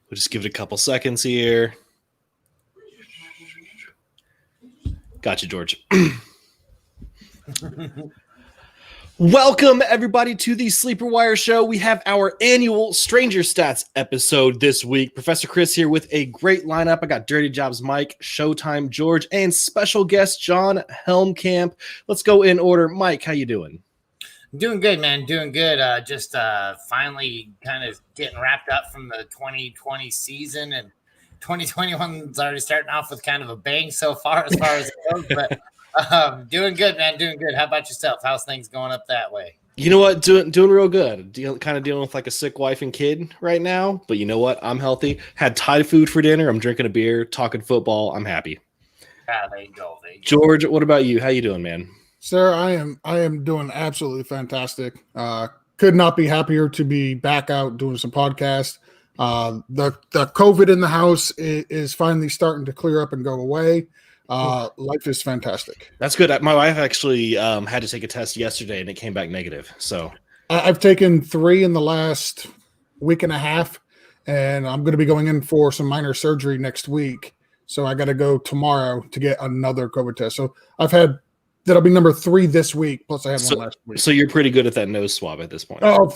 We'll just give it a couple seconds here. Gotcha, George. Welcome, everybody, to the SleeperWire show. We have our annual Stranger Stats episode this week. Professor Chris here with a great lineup. I got Dirty Jobs Mike, Showtime George, and special guest John Helmkamp. Let's go in order. Mike, how you doing? Doing good, man. Doing good. Just finally kind of getting wrapped up from the 2020 season, and 2021 is already starting off with kind of a bang so far as it goes. But doing good, man. Doing good. How about yourself? How's things going up that way? You know what? Doing real good. Kind of dealing with like a sick wife and kid right now. But you know what? I'm healthy. Had Thai food for dinner. I'm drinking a beer, talking football. I'm happy. There you go. George, what about you? How you doing, man? Sir, I am doing absolutely fantastic. Could not be happier to be back out doing some podcasts. The COVID in the house is finally starting to clear up and go away. Life is fantastic. That's good. My wife actually had to take a test yesterday, and it came back negative. So I've taken 3 in the last week and a half, and I'm going to be going in for some minor surgery next week. So I got to go tomorrow to get another COVID test. So that'll be number 3 this week. Plus I had one last week. So you're pretty good at that nose swab at this point. Oh,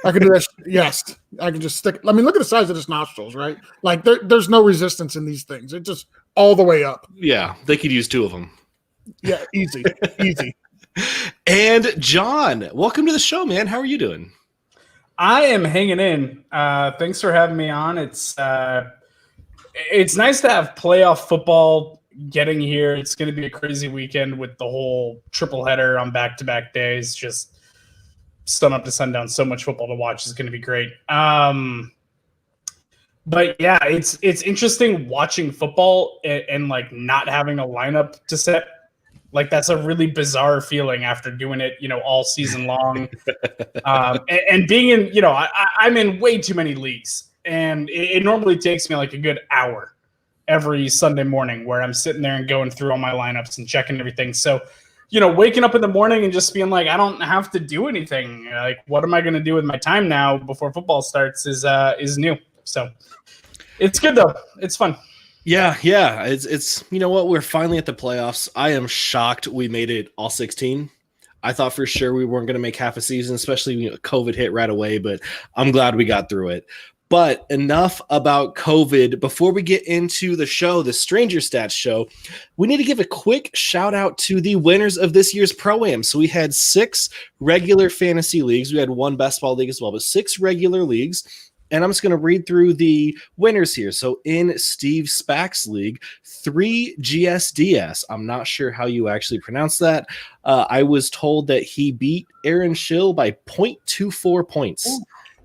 I can do that. Yes. I can just stick. I mean, look at the size of his nostrils, right? Like there's no resistance in these things. It just all the way up. Yeah. They could use 2 of them. Yeah. Easy. Easy. And John, welcome to the show, man. How are you doing? I am hanging in. Thanks for having me on. It's nice to have playoff football getting here. It's going to be a crazy weekend with the whole triple header on back-to-back days. Just sun up to sundown. So much football to watch is going to be great. But yeah, it's interesting watching football and like not having a lineup to set. Like that's a really bizarre feeling after doing it, all season long. And being in, I'm in way too many leagues, and it normally takes me like a good hour every Sunday morning where I'm sitting there and going through all my lineups and checking everything. So, waking up in the morning and just being like, I don't have to do anything. Like, what am I going to do with my time now before football starts is new. So it's good though. It's fun. Yeah. It's you know what? We're finally at the playoffs. I am shocked we made it all 16. I thought for sure we weren't going to make half a season, especially when COVID hit right away, but I'm glad we got through it. But enough about COVID. Before we get into the show, the Stranger Stats show, we need to give a quick shout out to the winners of this year's Pro-Am. So we had 6 regular fantasy leagues. We had 1 best ball league as well, but 6 regular leagues. And I'm just going to read through the winners here. So in Steve Spack's league, 3 GSDS. I'm not sure how you actually pronounce that. I was told that he beat Aaron Schill by 0.24 points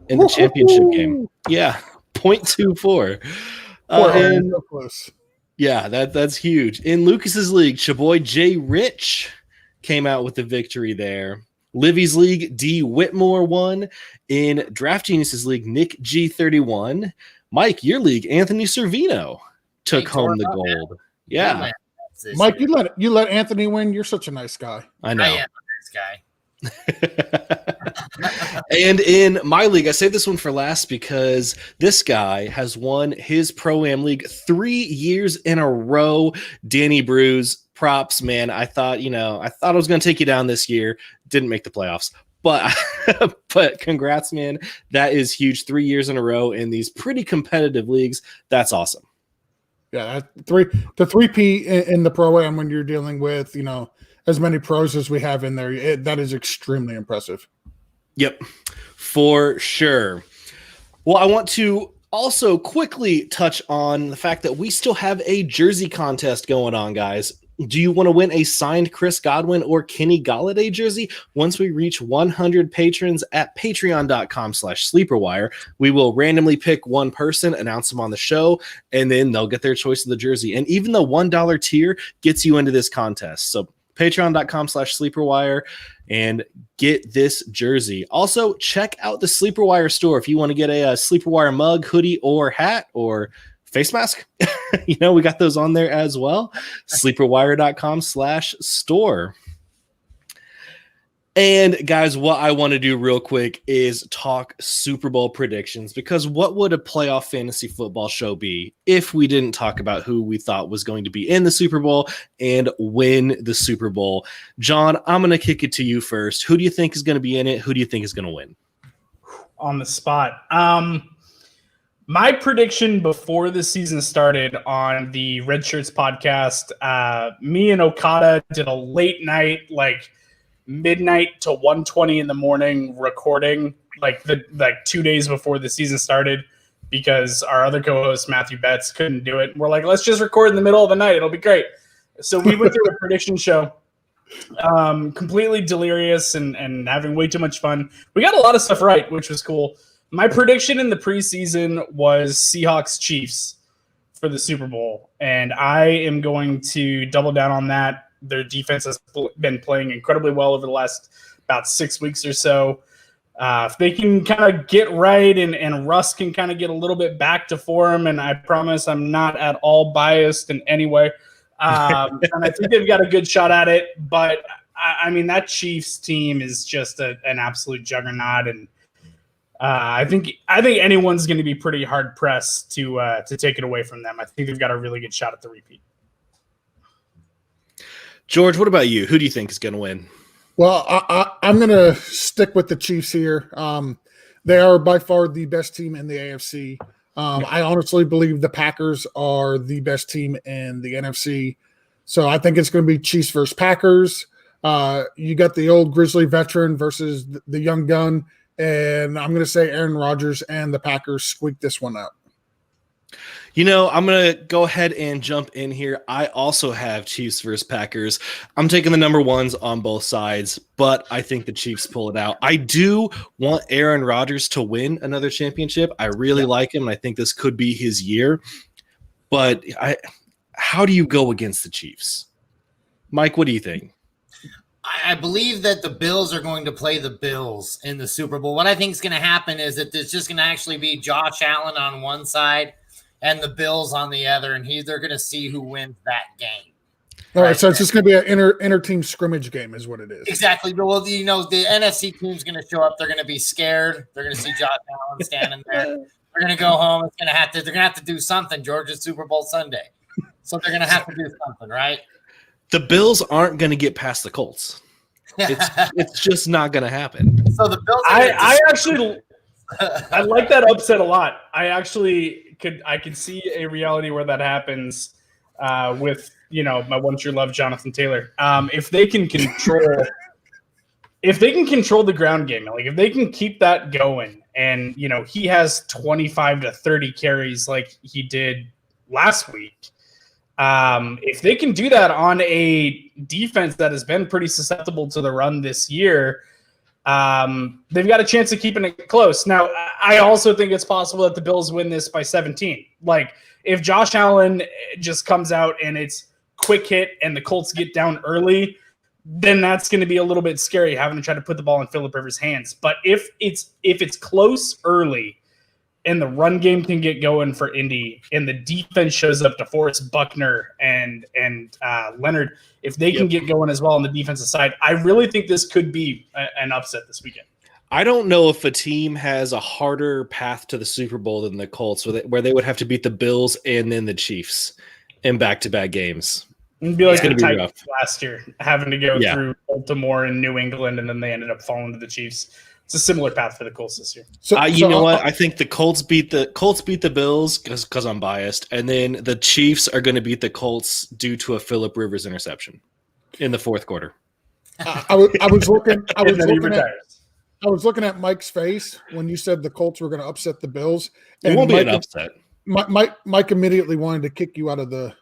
in the championship game. Yeah, 0.24. And so close. Yeah, that's huge. In Lucas's league, Chaboy J. Rich came out with the victory there. Livy's league, D. Whitmore won. In Draft Genius's league, Nick G31. Mike, your league, Anthony Servino took home the gold. Yeah. Mike, you let Anthony win. You're such a nice guy. I know. I am a nice guy. And in my league, I saved this one for last because this guy has won his Pro-Am league 3 years in a row. Danny Bruce, props, man. I thought I was going to take you down this year. Didn't make the playoffs, but congrats, man. That is huge. 3 years in a row in these pretty competitive leagues. That's awesome. Yeah, the 3P in the Pro-Am when you're dealing with, as many pros as we have in there, that is extremely impressive. Yep, for sure. Well, I want to also quickly touch on the fact that we still have a jersey contest going on, guys. Do you want to win a signed Chris Godwin or Kenny Golladay jersey? Once we reach 100 patrons at patreon.com/sleeperwire, we will randomly pick one person, announce them on the show, and then they'll get their choice of the jersey. And even the $1 tier gets you into this contest. So patreon.com/sleeperwire and get this jersey. Also, check out the SleeperWire store if you want to get a SleeperWire mug, hoodie, or hat, or face mask. We got those on there as well. SleeperWire.com/store. And guys, what I want to do real quick is talk Super Bowl predictions, because what would a playoff fantasy football show be if we didn't talk about who we thought was going to be in the Super Bowl and win the Super Bowl? John, I'm going to kick it to you first. Who do you think is going to be in it? Who do you think is going to win? On the spot. My prediction before the season started on the Red Shirts podcast, me and Okada did a late night, like midnight to 1:20 in the morning recording, like 2 days before the season started, because our other co-host Matthew Betts couldn't do it. We're like, let's just record in the middle of the night, it'll be great. So we went through a prediction show, completely delirious and having way too much fun. We got a lot of stuff right, which was cool. My prediction in the preseason was Seahawks Chiefs for the Super Bowl, and I am going to double down on that. Their defense has been playing incredibly well over the last about 6 weeks or so. If they can kind of get right and Russ can kind of get a little bit back to form, and I promise I'm not at all biased in any way, and I think they've got a good shot at it. But, I mean, that Chiefs team is just an absolute juggernaut, and I think anyone's going to be pretty hard-pressed to take it away from them. I think they've got a really good shot at the repeat. George, what about you? Who do you think is going to win? Well, I'm going to stick with the Chiefs here. They are by far the best team in the AFC. I honestly believe the Packers are the best team in the NFC. So I think it's going to be Chiefs versus Packers. You got the old Grizzly veteran versus the young gun. And I'm going to say Aaron Rodgers and the Packers squeak this one out. You know, I'm going to go ahead and jump in here. I also have Chiefs versus Packers. I'm taking the number ones on both sides, but I think the Chiefs pull it out. I do want Aaron Rodgers to win another championship. I really like him, and I think this could be his year. But how do you go against the Chiefs? Mike, what do you think? I believe that the Bills are going to play the Bills in the Super Bowl. What I think is going to happen is that there's just going to actually be Josh Allen on one side and the Bills on the other, and they're going to see who wins that game. All right, so it's just going to be an inter-team scrimmage game is what it is. Exactly. Well, you know, the NFC team's going to show up. They're going to be scared. They're going to see Josh Allen standing there. They're going to go home. They're going to have to do something. Georgia's Super Bowl Sunday. So they're going to have to do something, right? The Bills aren't going to get past the Colts. It's just not going to happen. So the Bills. I like that upset a lot. I could see a reality where that happens with my one true love, Jonathan Taylor. If they can control the ground game, like if they can keep that going, and he has 25 to 30 carries like he did last week. If they can do that on a defense that has been pretty susceptible to the run this year, they've got a chance of keeping it close. Now, I also think it's possible that the Bills win this by 17. Like, if Josh Allen just comes out and it's quick hit and the Colts get down early, then that's going to be a little bit scary having to try to put the ball in Phillip Rivers' hands. But if it's close early and the run game can get going for Indy, and the defense shows up to Forrest Buckner and Leonard, if they can get going as well on the defensive side, I really think this could be an upset this weekend. I don't know if a team has a harder path to the Super Bowl than the Colts, where they would have to beat the Bills and then the Chiefs in back-to-back games. It'd be like the Titans last year, having to go through Baltimore and New England, and then they ended up falling to the Chiefs. It's a similar path for the Colts this year. So you know what? I think the Colts beat the Bills because I'm biased, and then the Chiefs are going to beat the Colts due to a Phillip Rivers interception in the fourth quarter. I was looking at Mike's face when you said the Colts were going to upset the Bills. And it won't be an upset. Mike immediately wanted to kick you out of the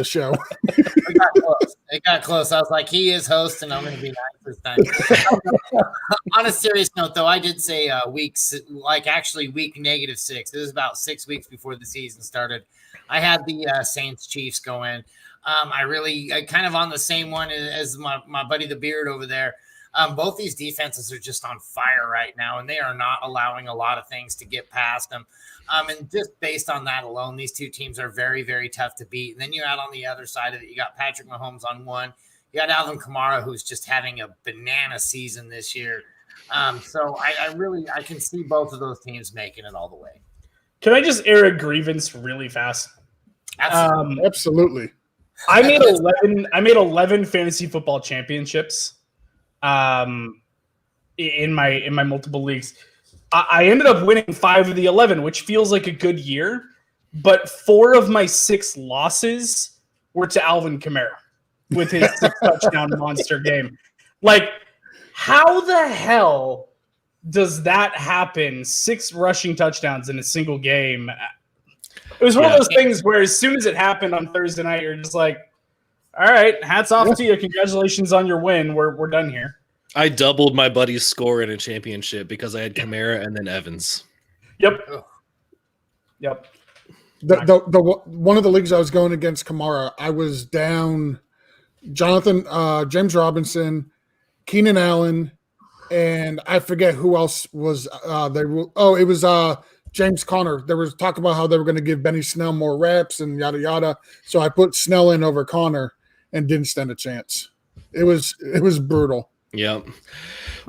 show. It got close. I was like, he is host, and I'm going to be nice this time. On a serious note, though, I did say week -6. This is about 6 weeks before the season started. I had the Saints Chiefs go in. I kind of on the same one as my buddy the Beard over there. Both these defenses are just on fire right now, and they are not allowing a lot of things to get past them. And just based on that alone, these two teams are very, very tough to beat. And then you add on the other side of it, you got Patrick Mahomes on one, You got Alvin Kamara, who's just having a banana season this year. So I can see both of those teams making it all the way. Can I just air a grievance really fast? Absolutely. I made 11 fantasy football championships in my multiple leagues. I ended up winning 5 of the 11, which feels like a good year, but 4 of my 6 losses were to Alvin Kamara with his 6 touchdown monster game. Like, how the hell does that happen? 6 rushing touchdowns in a single game. It was one of those things where as soon as it happened on Thursday night, you're just like, all right, hats off to you. Congratulations on your win. We're done here. I doubled my buddy's score in a championship because I had Kamara and then Evans. Yep. The one of the leagues I was going against Kamara, I was down Jonathan, James Robinson, Keenan Allen, and I forget who else was it was James Conner. There was talk about how they were going to give Benny Snell more reps and yada yada. So I put Snell in over Conner and didn't stand a chance. It was brutal. Yep.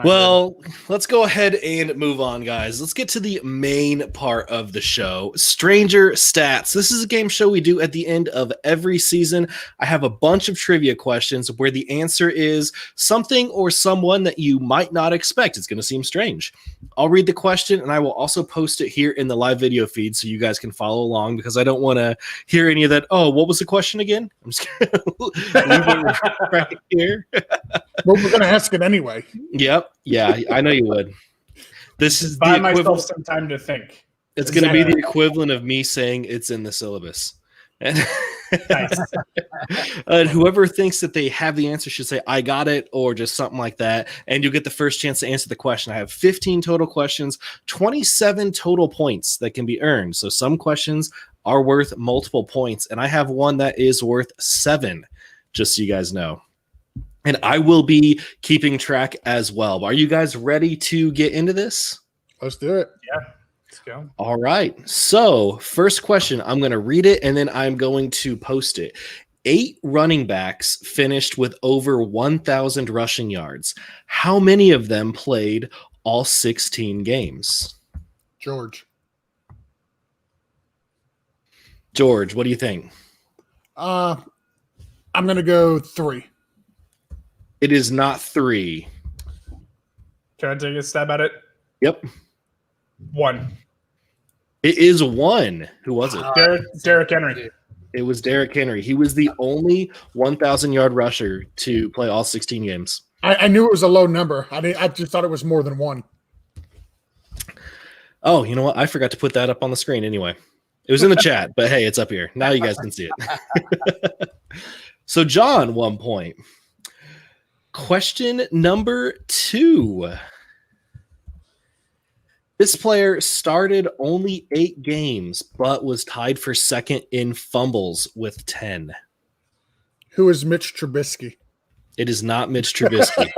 Well, let's go ahead and move on, guys. Let's get to the main part of the show, Stranger Stats. This is a game show we do at the end of every season. I have a bunch of trivia questions where the answer is something or someone that you might not expect. It's going to seem strange. I'll read the question, and I will also post it here in the live video feed so you guys can follow along, because I don't want to hear any of that, oh, what was the question again? I'm just going to leave it right here. Well, we're going to ask it anyway. Yep. Yeah, I know you would. This is buy the myself some time to think. It's going to be the equivalent of me saying it's in the syllabus. And Nice. whoever thinks that they have the answer should say, I got it, or just something like that. And you'll get the first chance to answer the question. I have 15 total questions, 27 total points that can be earned. So some questions are worth multiple points. And I have one that is worth 7, just so you guys know. And I will be keeping track as well. Are you guys ready to get into this? Let's do it. Yeah, let's go. All right. So, first question, I'm going to read it and then I'm going to post it. 8 running backs finished with over 1,000 rushing yards. How many of them played all 16 games? George, George, what do you think? I'm going to go 3. It is not 3. Can I take a stab at it? Yep. 1. It is 1. Who was it? Derrick Henry. It was Derrick Henry. He was the only 1,000-yard rusher to play all 16 games. I knew it was a low number. I just thought it was more than 1. Oh, you know what? I forgot to put that up on the screen anyway. It was in the chat, but hey, it's up here. Now you guys can see it. So, John, 1 point. Question number 2. This player started only 8 games, but was tied for second in fumbles with 10. Who is Mitch Trubisky? It is not Mitch Trubisky.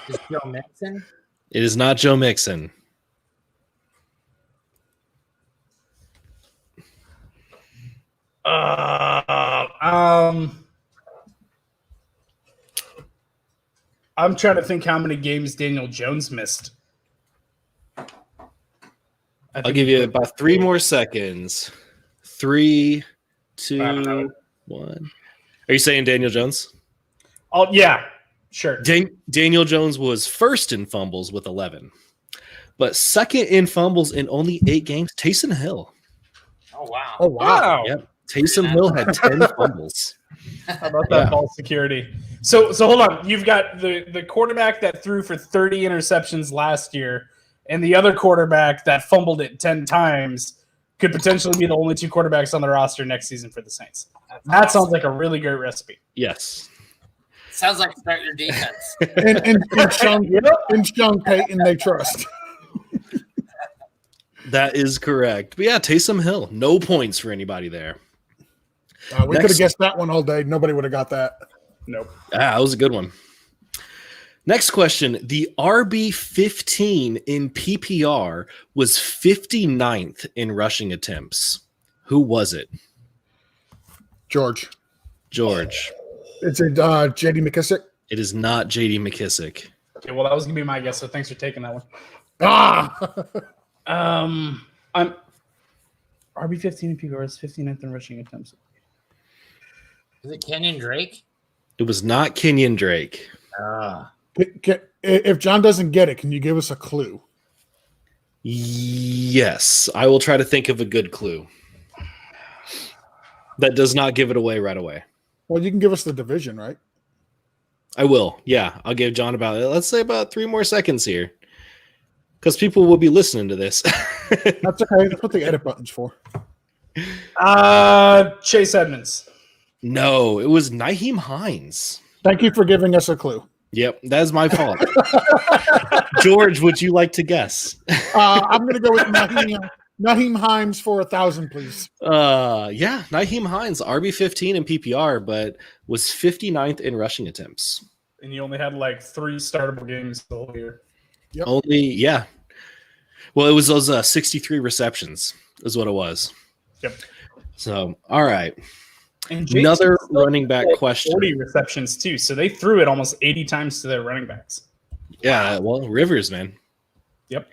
Is Joe Mixon? It is not Joe Mixon. I'm trying to think how many games Daniel Jones missed. I'll give you about 3 more seconds. 3, 2, 1. Are you saying Daniel Jones? Oh, yeah, sure. Daniel Jones was first in fumbles with 11, but second in fumbles in only 8 games. Taysom Hill. Oh, wow. Oh, wow. Yep. Taysom Hill had 10 fumbles. How about that ball security? So hold on. You've got the quarterback that threw for 30 interceptions last year, and the other quarterback that fumbled it 10 times could potentially be the only 2 quarterbacks on the roster next season for the Saints. That sounds like a really great recipe. Yes. Sounds like start your defense. And Sean Payton, they trust. That is correct. But yeah, Taysom Hill. No points for anybody there. We could have guessed that one all day. Nobody would have got that. Nope. That was a good one. Next question. The RB15 in PPR was 59th in rushing attempts. Who was it? George. It's a J.D. McKissick. It is not J.D. McKissick. Okay, well, that was gonna be my guess. So thanks for taking that one. Ah, I'm RB15 in PPRs, 59th in rushing attempts. Is it Kenyon Drake? It was not Kenyon Drake. if John doesn't get it, can you give us a clue? Yes, I will try to think of a good clue that does not give it away right away. Well, you can give us the division, right? I will. Yeah, I'll give John let's say about 3 more seconds here, because people will be listening to this. That's okay. That's what the edit button's for. Chase Edmonds. No, it was Nyheim Hines. Thank you for giving us a clue. Yep, that is my fault. George, would you like to guess? I'm going to go with Nyheim Hines for 1,000, please. Yeah, Nyheim Hines, RB15 in PPR, but was 59th in rushing attempts. And you only had like 3 startable games the whole year. Yep. Only, yeah. Well, it was those 63 receptions is what it was. Yep. So, all right. And Another running back question. 40 receptions too, so they threw it almost 80 times to their running backs. Yeah, well, Rivers, man. Yep.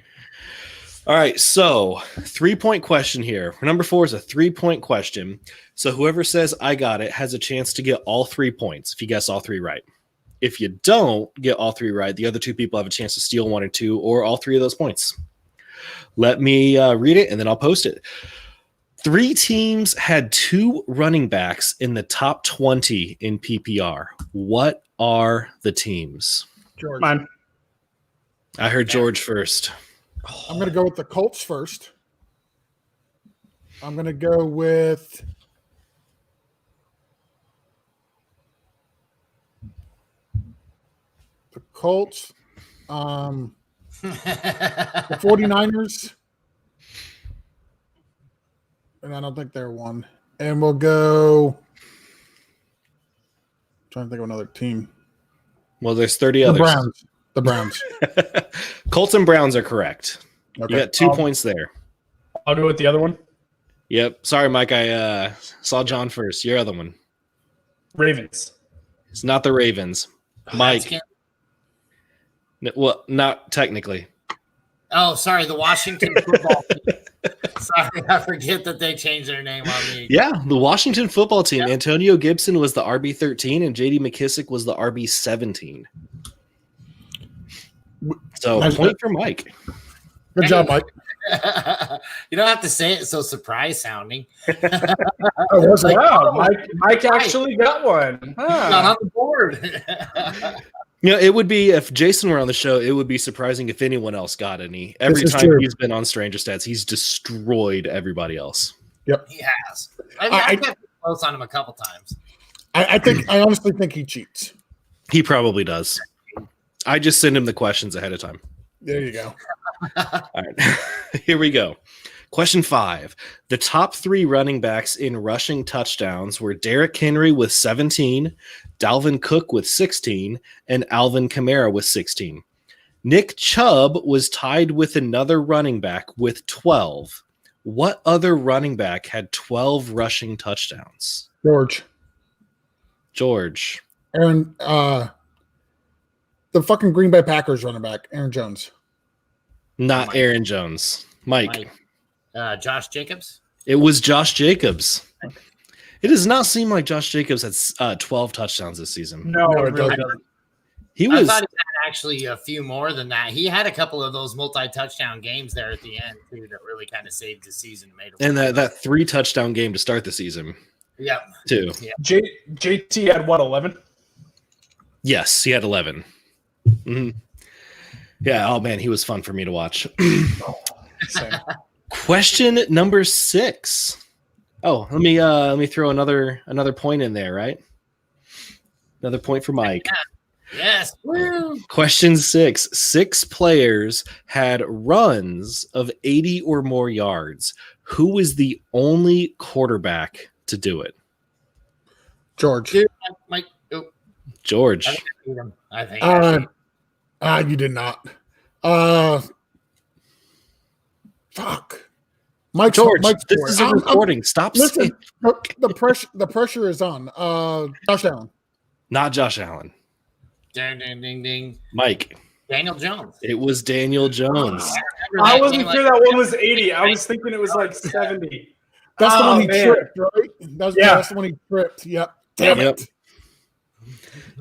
All right, so 3-point question here. Number 4 is a 3-point question. So whoever says I got it has a chance to get all 3 points if you guess all 3 right. If you don't get all 3 right, the other 2 people have a chance to steal 1 or 2 or all 3 of those points. Let me read it and then I'll post it. 3 teams had 2 running backs in the top 20 in PPR. What are the teams? George. Mine. I heard George first. I'm going to go with the Colts first. I'm going to go with the Colts, the 49ers, and I don't think they're one. And we'll go trying to think of another team. Well, there's 30 The others. Browns. The Browns. Colts and Browns are correct. Okay. You got 2 points there. I'll go with the other one. Yep. Sorry, Mike. I saw John first. Your other one. Ravens. It's not the Ravens. Mike. Redskins? Well, not technically. Oh, sorry, the Washington football team. Sorry, I forget that they changed their name on me. Yeah, the Washington football team. Yeah. Antonio Gibson was the RB13 and J.D. McKissick was the RB17. So, nice point for Mike. Good job, Mike. You don't have to say it so surprise sounding. Wow, Mike actually got one. Huh. Not on the board. It would be, if Jason were on the show, it would be surprising if anyone else got any. Every time he's been on Stranger Stats, he's destroyed everybody else. Yep. He has. I've got close on him a couple times. I honestly think he cheats. He probably does. I just send him the questions ahead of time. There you go. All right. Here we go. Question 5. The top 3 running backs in rushing touchdowns were Derrick Henry with 17, Dalvin Cook with 16, and Alvin Kamara with 16. Nick Chubb was tied with another running back with 12. What other running back had 12 rushing touchdowns? George. Aaron, the fucking Green Bay Packers running back, Aaron Jones. Not Mike. Aaron Jones. Mike. Josh Jacobs? It was Josh Jacobs. It does not seem like Josh Jacobs had 12 touchdowns this season. No, it really doesn't. I thought he had actually a few more than that. He had a couple of those multi-touchdown games there at the end, too, that really kind of saved the season. And that 3 touchdown game to start the season. Yeah. Too. Yeah. JT had what, 11? Yes, he had 11. Mm-hmm. Yeah, oh man, he was fun for me to watch. Question number 6. Oh, let me throw another point in there, right? Another point for Mike. Yes. Woo. Question 6. 6 players had runs of 80 or more yards. Who was the only quarterback to do it? George. Dude, Mike. Oh. George. I think. You did not. Fuck. George, Mike's this is a recording. Stop. Listen, the pressure is on. Josh Allen. Not Josh Allen. Ding, ding, ding, ding. Mike. Daniel Jones. It was Daniel Jones. I wasn't sure that one was 80. I was thinking it was like 70. That's the one he tripped, right? That's the one he tripped. Yep. Damn it.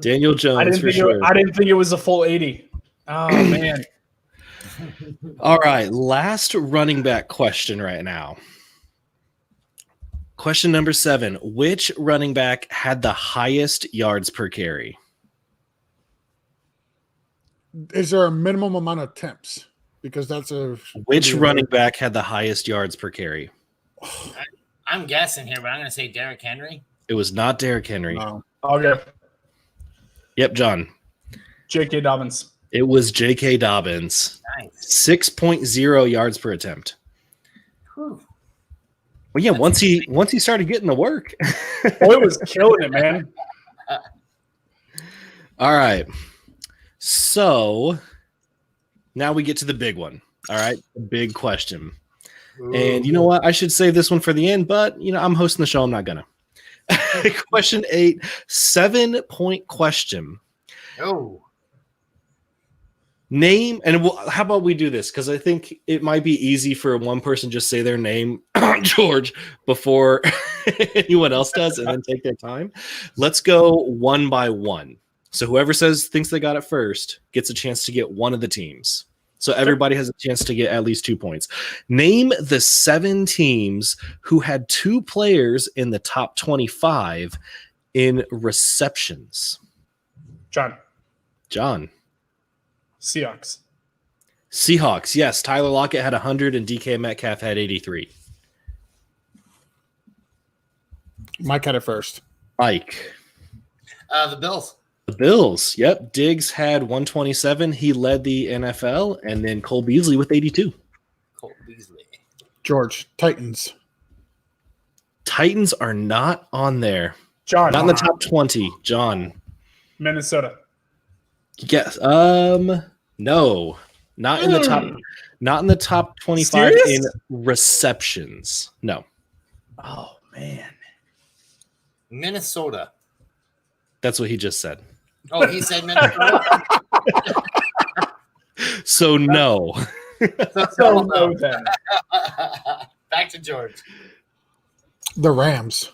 Daniel Jones for sure. I didn't think it was a full 80. Oh, man. All right. Last running back question right now. Question number 7. Which running back had the highest yards per carry? Is there a minimum amount of attempts? Because Which running back had the highest yards per carry? I'm guessing here, but I'm going to say Derrick Henry. It was not Derrick Henry. No. Okay. Yep, John. J.K. Dobbins. It was J.K. Dobbins. Nice. 6.0 yards per attempt. Whew. Well, yeah, once he started getting the work. Boy was killing it, man. All right. So now we get to the big one. All right. The big question. Ooh. And you know what? I should save this one for the end, but I'm hosting the show. I'm not gonna. Question 8, 7-point question. Oh. Name, and how about we do this? Because I think it might be easy for one person just say their name, George, before anyone else does, and then take their time. Let's go one by one. So whoever thinks they got it first gets a chance to get one of the teams. So everybody has a chance to get at least 2 points. Name the 7 teams who had 2 players in the top 25 in receptions. John. Seahawks, yes. Tyler Lockett had 100 and DK Metcalf had 83. Mike had it first. Mike. The Bills. The Bills, yep. Diggs had 127. He led the NFL, and then Cole Beasley with 82. Cole Beasley. George, Titans. Titans are not on there. John. Not in the top 20. John. Minnesota. Yes. No. Not in the top. Not in the top 25 Serious? in receptions. No. Oh, man. Minnesota. That's what he just said. Oh, he said Minnesota. So no. So no then. Back to George. The Rams.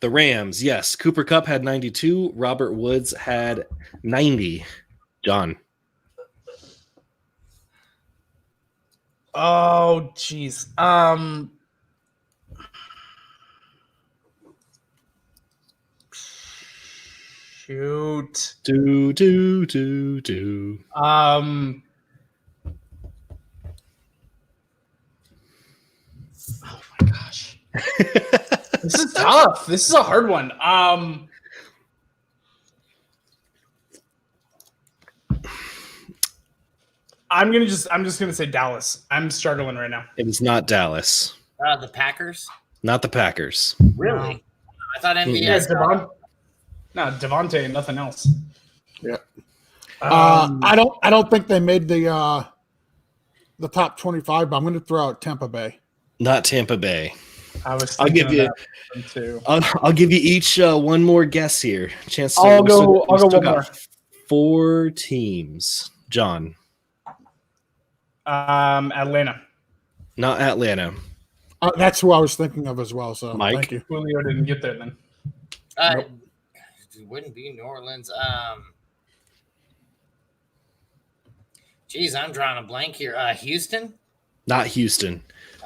The Rams, yes. Cooper Kupp had 92. Robert Woods had 90. John. Oh, jeez. Shoot. Do. Oh my gosh. This is tough. This is a hard one. I'm just gonna say Dallas. I'm struggling right now. It is not Dallas. The Packers. Not the Packers. Really? I thought MVS. Yeah, Devontae and nothing else. Yeah. I don't think they made the top 25, but I'm going to throw out Tampa Bay. Not Tampa Bay. I'll give you each one more guess here. Chance. I'll go one more. 4 teams. John. Atlanta. Not Atlanta. That's who I was thinking of as well. So Mike? thank you. Julio didn't get there then. Nope. It wouldn't be New Orleans. Geez, I'm drawing a blank here. Houston? Not Houston.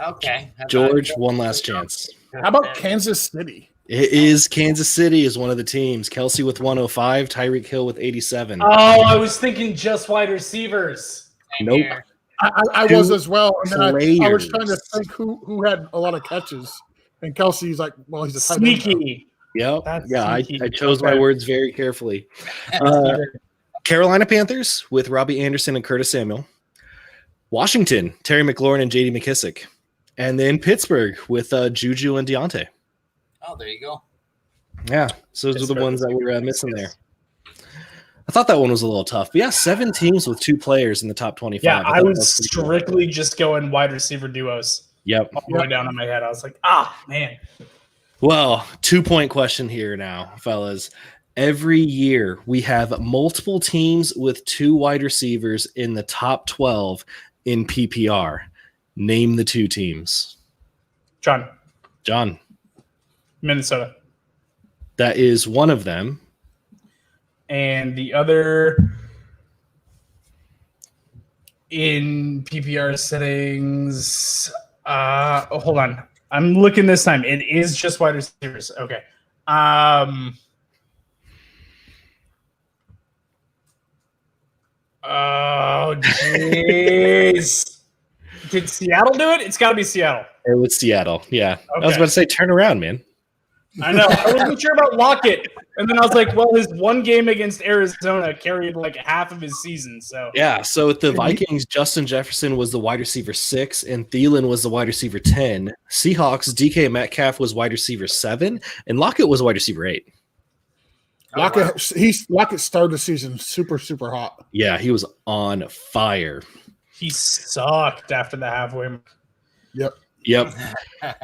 Okay. George, one last chance. How about Kansas City? It is Kansas City is one of the teams. Kelsey with 105, Tyreek Hill with 87. Oh, I was thinking just wide receivers. Nope. Here. I was as well. And then I was players. trying to think who had a lot of catches. And Kelsey's like, well, he's a tight end. Sneaky. Yep. That's Yeah, sneaky. I chose my words very carefully. Carolina Panthers with Robbie Anderson and Curtis Samuel. Washington, Terry McLaurin and J.D. McKissick. And then Pittsburgh with Juju and Deontay. Oh, there you go. Yeah, so those are the ones that were missing there. I thought that one was a little tough. But yeah, 7 teams with 2 players in the top 25. Yeah, I thought was that pretty cool. strictly just going wide receiver duos. Yep. All the way down in my head. I was like, man. Well, 2-point question here now, fellas. Every year, we have multiple teams with 2 wide receivers in the top 12 in PPR. Name the 2 teams. John, Minnesota. That is one of them. And the other in PPR settings. Hold on. I'm looking this time. It is just wide receivers. Okay. Oh, jeez. Did Seattle do it? It's got to be Seattle. It was Seattle. Yeah. Okay. I was about to say, turn around, man. I know. I wasn't sure about Lockett. And then I was like, well, his one game against Arizona carried like half of his season. So yeah. So with the Vikings, Justin Jefferson was the wide receiver 6, and Thielen was the wide receiver 10. Seahawks, DK Metcalf was wide receiver 7, and Lockett was wide receiver 8. Lockett started the season super, super hot. Yeah, he was on fire. he sucked after the halfway mark. Yep.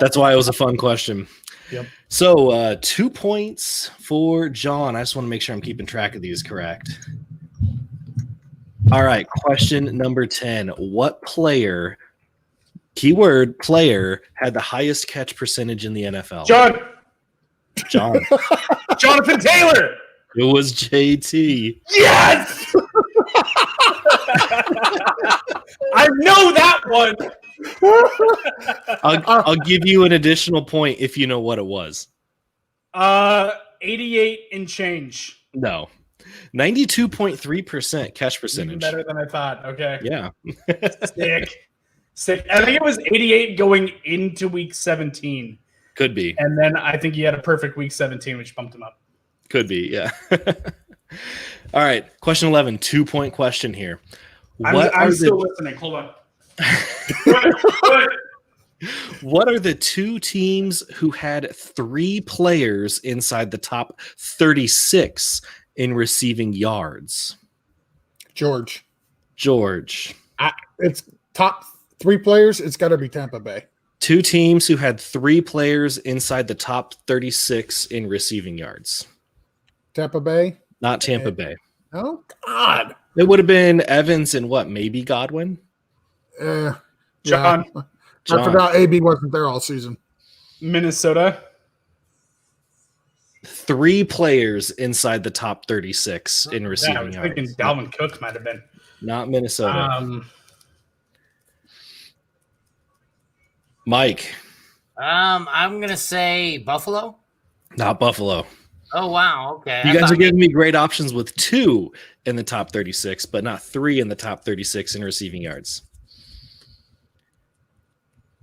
That's why it was a fun question. Yep. So 2 points for John. I just want to make sure I'm keeping track of these correct. All right. Question number 10. What player, keyword player, had the highest catch percentage in the NFL? John. Jonathan Taylor. It was JT. Yes. I know that one. I'll give you an additional point if you know what it was. 88 and change. No. 92.3% catch percentage. Even better than I thought. Okay. Yeah. Sick. I think it was 88 going into week 17. Could be. And then I think he had a perfect week 17, which bumped him up. Could be, yeah. All right. Question 11. 2-point question here. I'm still listening. Hold on. What are the two teams who had 3 players inside the top 36 in receiving yards? George. It's top 3 players. It's got to be Tampa Bay. 2 teams who had 3 players inside the top 36 in receiving yards. Tampa Bay? Not Tampa Bay. Oh, God. It would have been Evans and maybe Godwin? John. I forgot AB wasn't there all season. Minnesota. 3 players inside the top 36 in receiving yards. I was thinking Dalvin Cook might have been. Not Minnesota. Mike. I'm gonna say Buffalo. Not Buffalo. Oh wow, okay. You guys are giving me great options with 2 in the top 36, but not 3 in the top 36 in receiving yards.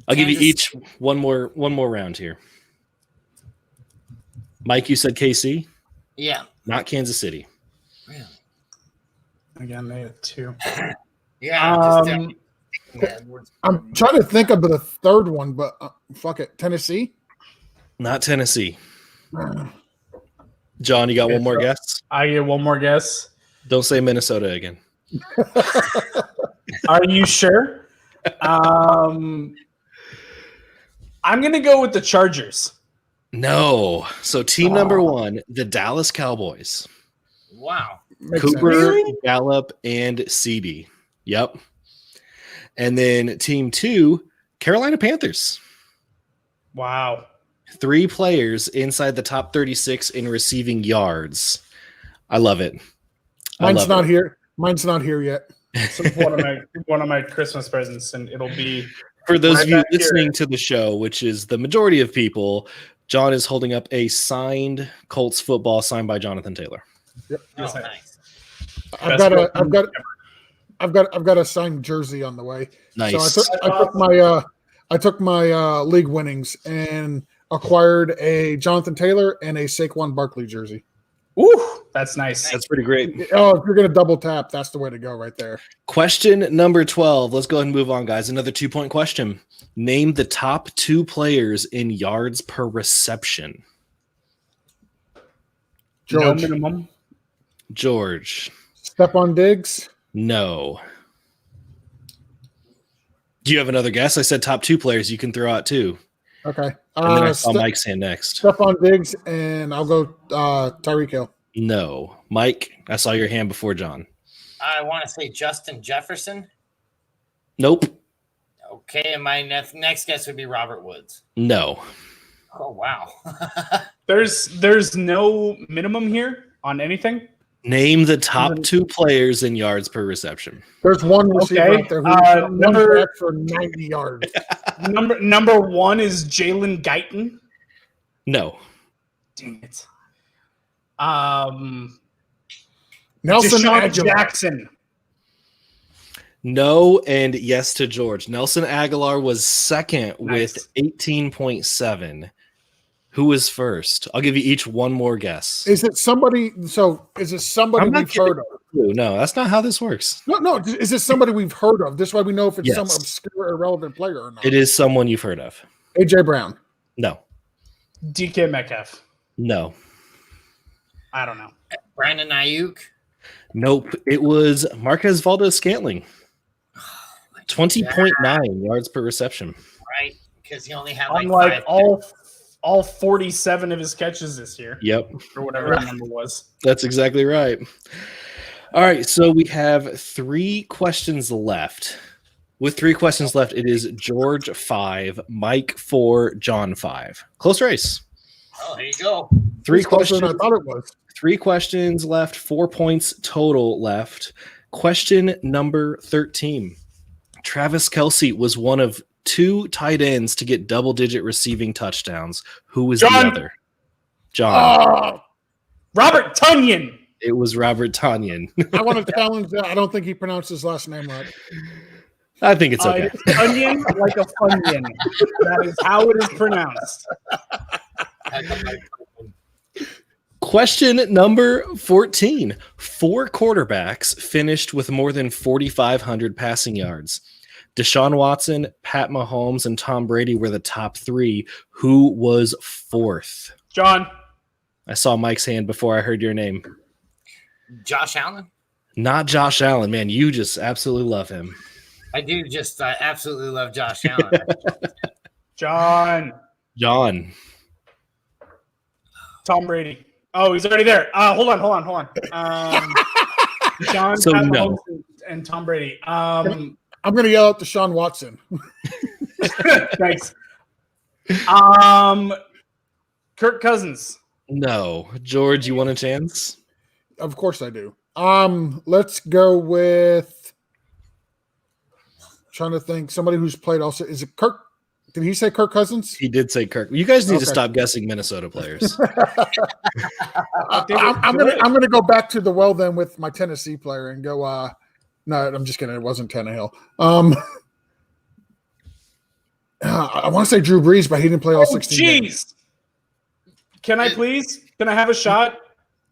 I'll give you each one more round here. Mike, you said KC? Yeah. Not Kansas City. Really? Again, they had 2. Yeah. I'm trying to think of the third one, but fuck it. Tennessee? Not Tennessee. John, you got one more guess? I get one more guess. Don't say Minnesota again. Are you sure? I'm going to go with the Chargers. No. So team number 1, the Dallas Cowboys. Wow. Cooper, Gallup, and CB. Yep. And then team 2, Carolina Panthers. Wow. 3 players inside the top 36 in receiving yards. I love it. Mine's not here. Mine's not here yet. So one of my Christmas presents, and it'll be for those of you listening to the show, which is the majority of people. John is holding up a signed Colts football signed by Jonathan Taylor. Yep. Oh, nice. I've got a signed jersey on the way. Nice. So I took my league winnings and acquired a Jonathan Taylor and a Saquon Barkley jersey. Ooh, that's nice. That's pretty great. Oh, if you're gonna double tap, that's the way to go right there. Question number 12. Let's go ahead and move on, guys. Another 2-point question. Name the top 2 players in yards per reception. George. No minimum. George. Stephon Diggs. No. Do you have another guess? I said top 2 players. You can throw out 2. Okay. And then I saw Mike's hand next. Stephon Diggs, and I'll go Tyreek Hill. No. Mike, I saw your hand before John. I want to say Justin Jefferson. Nope. Okay, and my next guess would be Robert Woods. No. Oh, wow. There's no minimum here on anything. Name the top 2 players in yards per reception. There's one receiver out there who's number for 90 yards. Number 1 is Jalen Guyton. No. Dang it. Nelson Deshaun Aguilar. Jackson. No, and yes to George. Nelson Aguilar was second with 18.7. Who was first? I'll give you each one more guess. Is it somebody? So is it somebody we've heard of? No, that's not how this works. No. Is it somebody we've heard of? This way we know if it's Yes. some obscure, irrelevant player or not. It is someone you've heard of. AJ Brown. No. DK Metcalf. No. I don't know. Brandon Ayuk. Nope. It was Marquez Valdez-Scantling. 20.9 yards per reception. Right, because he only had like Unlike 5. all 47 of his catches this year. Yep. Or whatever the number was. That's exactly right. All right, so we have 3 questions left. With 3 questions left, it is George 5, Mike 4, John 5. Close race. Oh, there you go. 3 It's closer questions. than I thought it was. 3 questions left, 4 points total left. Question number 13. Travis Kelce was one of 2 tight ends to get double-digit receiving touchdowns. Who was the other? John. Robert Tonyan. It was Robert Tonyan. I want to challenge that. I don't think he pronounced his last name right. I think it's okay. Onion like a funyun. That is how it is pronounced. Question number 14. 4 quarterbacks finished with more than 4,500 passing yards. Deshaun Watson, Pat Mahomes, and Tom Brady were the top 3. Who was 4th? John. I saw Mike's hand before I heard your name. Josh Allen. Not Josh Allen, man. You just absolutely love him. I do just absolutely love Josh Allen. John. Tom Brady. Oh, he's already there. Hold on. John, So Pat no. Mahomes, and Tom Brady. I'm going to yell at Deshaun Watson. Thanks. Kirk Cousins. No. George, you want a chance? Of course I do. Let's go with trying to think somebody who's played also. Is it Kirk? Did he say Kirk Cousins? He did say Kirk. You guys need to Okay. stop guessing Minnesota players. I'm gonna go back to the well then with my Tennessee player and go. No, I'm just kidding. It wasn't Tannehill. I want to say Drew Brees, but he didn't play all 16 games. Jeez. Can I have a shot?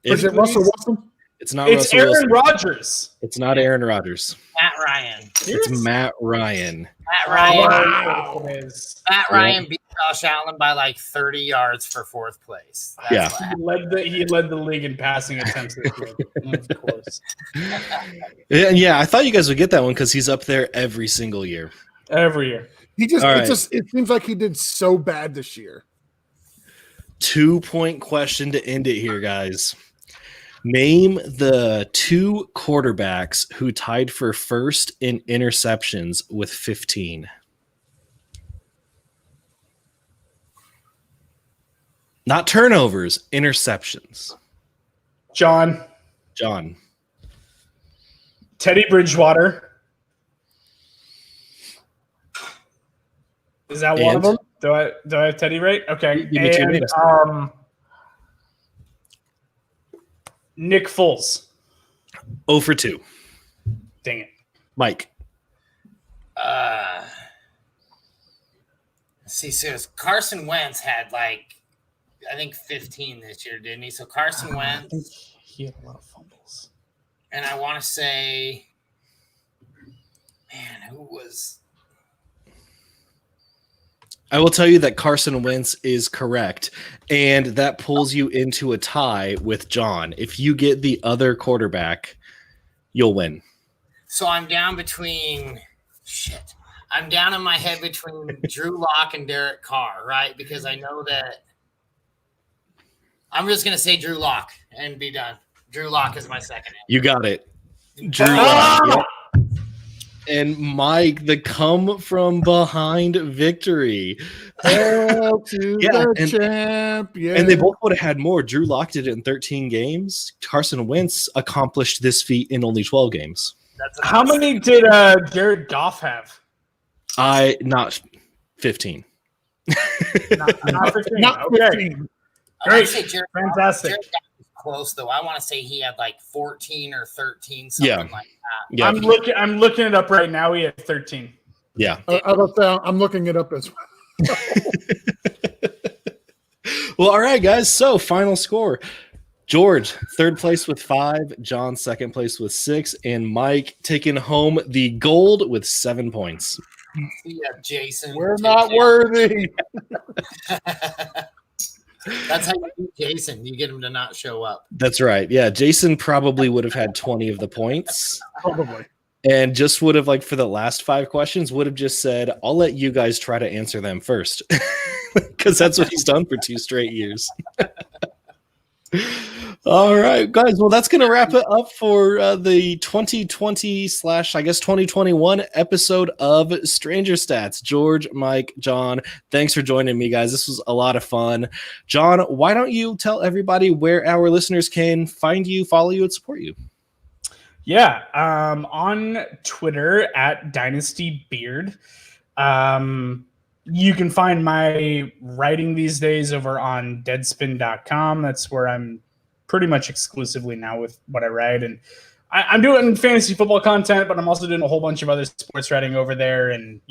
Is it Please? Russell Wilson? It's not It's Russell Aaron Wilson. Rodgers. It's not Aaron Rodgers. Matt Ryan. It's Matt Ryan. Matt Ryan. Wow. It is. Matt Ryan beat Josh Allen by like 30 yards for 4th place. That's Yeah. what happened. He led the league in passing attempts this year. Of course. Yeah, I thought you guys would get that one because he's up there every single year. Every year. He just, All it right. just it seems like he did so bad this year. 2-point question to end it here, guys. Name the 2 quarterbacks who tied for first in interceptions with 15. Not turnovers, interceptions. John. Teddy Bridgewater. Is that one of them? Do I have Teddy right? Okay. Give me 2 names. Nick Foles. 0 for 2. Dang it. Mike. See, so Carson Wentz had like, I think 15 this year, didn't he? So Carson I think Wentz, he had a lot of fumbles. and I want to say, man, who was? I will tell you that Carson Wentz is correct, and that pulls you into a tie with John. If you get the other quarterback, you'll win. So I'm down between I'm down in my head between Drew Lock and Derek Carr, right? Because I know that I'm just gonna say Drew Lock and be done. Drew Lock is my second. You got it. Drew Lock. Yep. And Mike, the come from behind victory. Hail to the champion. And they both would have had more. Drew Lock did it in 13 games. Carson Wentz accomplished this feat in only 12 games. How many did Jared Goff have? Not 15. Not 15. Not Okay. 15. Great. Fantastic. Jared Goff was close though. I want to say he had like 14 or 13, something like that. Yeah. I'm looking it up right now. He had 13. Yeah. I'm looking it up as well. Well, all right, guys. So final score. George, third place with 5. John, second place with 6. And Mike taking home the gold with 7 points. Yeah, Jason. We're not worthy. That's how you beat Jason. You get him to not show up. That's right. Yeah, Jason probably would have had 20 of the points. Probably. And just would have, like, for the last 5 questions, would have just said, I'll let you guys try to answer them first. Because that's what he's done for 2 straight years. All right, guys. Well, that's going to wrap it up for the 2020/2021 episode of Stranger Stats. George, Mike, John, thanks for joining me, guys. This was a lot of fun. John, why don't you tell everybody where our listeners can find you, follow you, and support you? Yeah, on Twitter at DynastyBeard. You can find my writing these days over on Deadspin.com. That's where I'm pretty much exclusively now with what I write. And I'm doing fantasy football content, but I'm also doing a whole bunch of other sports writing over there and,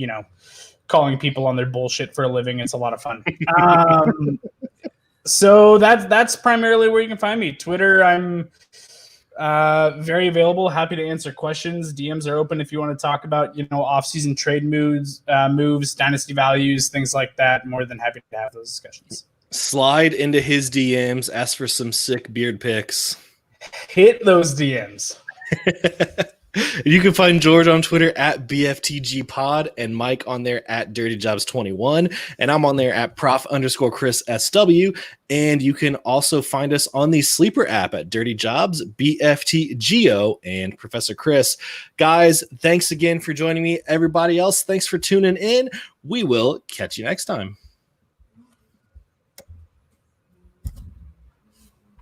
calling people on their bullshit for a living. It's a lot of fun. So that's primarily where you can find me. Twitter, I'm very available, happy to answer questions. DMs are open if you want to talk about, off-season trade moves, dynasty values, things like that. More than happy to have those discussions. Slide into his DMs, ask for some sick beard pics. Hit those DMs. You can find George on Twitter at BFTGpod and Mike on there at DirtyJobs21. And I'm on there at Prof_ChrisSW. And you can also find us on the Sleeper app at Dirty Jobs, BFTGO, and Professor Chris. Guys, thanks again for joining me. Everybody else, thanks for tuning in. We will catch you next time.